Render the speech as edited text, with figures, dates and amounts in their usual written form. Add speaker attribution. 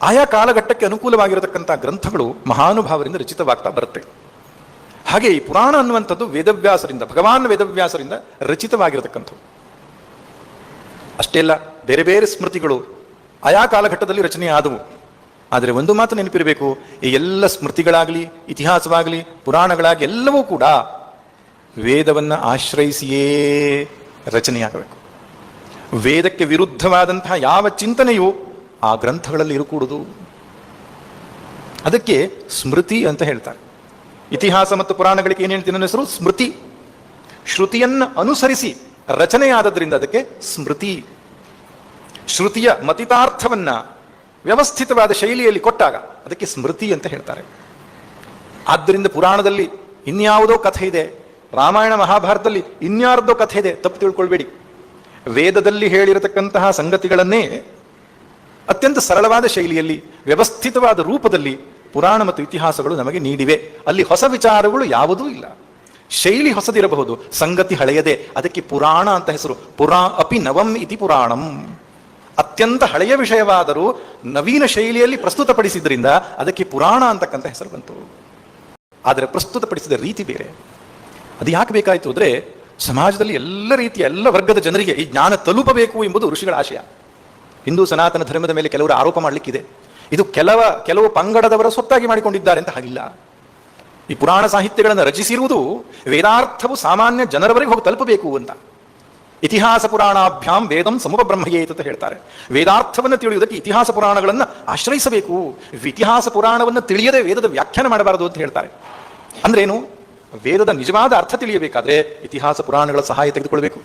Speaker 1: ಆಯಾ ಕಾಲಘಟ್ಟಕ್ಕೆ ಅನುಕೂಲವಾಗಿರತಕ್ಕಂಥ ಗ್ರಂಥಗಳು ಮಹಾನುಭಾವರಿಂದ ರಚಿತವಾಗ್ತಾ ಬರುತ್ತೆ. ಹಾಗೆ ಈ ಪುರಾಣ ಅನ್ನುವಂಥದ್ದು ವೇದವ್ಯಾಸರಿಂದ, ಭಗವಾನ್ ವೇದವ್ಯಾಸರಿಂದ ರಚಿತವಾಗಿರತಕ್ಕಂಥವು. ಅಷ್ಟೇ ಅಲ್ಲ, ಬೇರೆ ಬೇರೆ ಸ್ಮೃತಿಗಳು ಆಯಾ ಕಾಲಘಟ್ಟದಲ್ಲಿ ರಚನೆ ಆದವು. ಆದರೆ ಒಂದು ಮಾತು ನೆನಪಿರಬೇಕು, ಈ ಎಲ್ಲ ಸ್ಮೃತಿಗಳಾಗಲಿ, ಇತಿಹಾಸವಾಗಲಿ, ಪುರಾಣಗಳಾಗಲಿ ಎಲ್ಲವೂ ಕೂಡ ವೇದವನ್ನು ಆಶ್ರಯಿಸಿಯೇ ರಚನೆಯಾಗಬೇಕು. ವೇದಕ್ಕೆ ವಿರುದ್ಧವಾದಂತಹ ಯಾವ ಚಿಂತನೆಯೂ ಆ ಗ್ರಂಥಗಳಲ್ಲಿ ಇರಕೂಡುದು. ಅದಕ್ಕೆ ಸ್ಮೃತಿ ಅಂತ ಹೇಳ್ತಾರೆ. ಇತಿಹಾಸ ಮತ್ತು ಪುರಾಣಗಳಿಗೆ ಏನು ಹೇಳ್ತೀನಿ ನನ್ನ ಹೆಸರು? ಸ್ಮೃತಿ. ಶ್ರುತಿಯನ್ನು ಅನುಸರಿಸಿ ರಚನೆಯಾದದ್ರಿಂದ ಅದಕ್ಕೆ ಸ್ಮೃತಿ. ಶ್ರುತಿಯ ಮತಿತಾರ್ಥವನ್ನ ವ್ಯವಸ್ಥಿತವಾದ ಶೈಲಿಯಲ್ಲಿ ಕೊಟ್ಟಾಗ ಅದಕ್ಕೆ ಸ್ಮೃತಿ ಅಂತ ಹೇಳ್ತಾರೆ. ಆದ್ದರಿಂದ ಪುರಾಣದಲ್ಲಿ ಇನ್ಯಾವುದೋ ಕಥೆ ಇದೆ, ರಾಮಾಯಣ ಮಹಾಭಾರತದಲ್ಲಿ ಇನ್ಯಾರ್ದೋ ಕಥೆ ಇದೆ, ತಪ್ಪು ತಿಳ್ಕೊಳ್ಬೇಡಿ. ವೇದದಲ್ಲಿ ಹೇಳಿರತಕ್ಕಂತಹ ಸಂಗತಿಗಳನ್ನೇ ಅತ್ಯಂತ ಸರಳವಾದ ಶೈಲಿಯಲ್ಲಿ, ವ್ಯವಸ್ಥಿತವಾದ ರೂಪದಲ್ಲಿ ಪುರಾಣ ಮತ್ತು ಇತಿಹಾಸಗಳು ನಮಗೆ ನೀಡಿವೆ. ಅಲ್ಲಿ ಹೊಸ ವಿಚಾರಗಳು ಯಾವುದೂ ಇಲ್ಲ. ಶೈಲಿ ಹೊಸದಿರಬಹುದು, ಸಂಗತಿ ಹಳೆಯದೇ. ಅದಕ್ಕೆ ಪುರಾಣ ಅಂತ ಹೆಸರು. ಪುರಾ ಅಪಿ ನವಂ ಇತಿ ಪುರಾಣಂ. ಅತ್ಯಂತ ಹಳೆಯ ವಿಷಯವಾದರೂ ನವೀನ ಶೈಲಿಯಲ್ಲಿ ಪ್ರಸ್ತುತಪಡಿಸಿದ್ರಿಂದ ಅದಕ್ಕೆ ಪುರಾಣ ಅಂತಕ್ಕಂಥ ಹೆಸರು ಬಂತು. ಆದರೆ ಪ್ರಸ್ತುತಪಡಿಸಿದ ರೀತಿ ಬೇರೆ. ಅದು ಯಾಕೆ ಬೇಕಾಯಿತು ಅಂದರೆ, ಸಮಾಜದಲ್ಲಿ ಎಲ್ಲ ರೀತಿಯ ಎಲ್ಲ ವರ್ಗದ ಜನರಿಗೆ ಈ ಜ್ಞಾನ ತಲುಪಬೇಕು ಎಂಬುದು ಋಷಿಗಳ ಆಶಯ. ಹಿಂದೂ ಸನಾತನ ಧರ್ಮದ ಮೇಲೆ ಕೆಲವರು ಆರೋಪ ಮಾಡಲಿಕ್ಕಿದೆ, ಇದು ಕೆಲವು ಪಂಗಡದವರ ಸ್ವತ್ತಾಗಿ ಮಾಡಿಕೊಂಡಿದ್ದಾರೆ ಅಂತ. ಹಾಗಿಲ್ಲ. ಈ ಪುರಾಣ ಸಾಹಿತ್ಯಗಳನ್ನು ರಚಿಸಿರುವುದು ವೇದಾರ್ಥವು ಸಾಮಾನ್ಯ ಜನರವರೆಗೆ ಹೋಗಿ ತಲುಪಬೇಕು ಅಂತ. ಇತಿಹಾಸ ಪುರಾಣಾಭ್ಯಾಂ ವೇದಂ ಸಮುಪಬ್ರಹ್ಮಯೇತ್ ಅಂತ ಹೇಳ್ತಾರೆ. ವೇದಾರ್ಥವನ್ನು ತಿಳಿಯುವುದಕ್ಕೆ ಇತಿಹಾಸ ಪುರಾಣಗಳನ್ನು ಆಶ್ರಯಿಸಬೇಕು. ಇತಿಹಾಸ ಪುರಾಣವನ್ನು ತಿಳಿಯದೆ ವೇದದ ವ್ಯಾಖ್ಯಾನ ಮಾಡಬಾರದು ಅಂತ ಹೇಳ್ತಾರೆ. ಅಂದ್ರೇನು? ವೇದದ ನಿಜವಾದ ಅರ್ಥ ತಿಳಿಯಬೇಕಾದ್ರೆ ಇತಿಹಾಸ ಪುರಾಣಗಳ ಸಹಾಯ ತೆಗೆದುಕೊಳ್ಬೇಕು.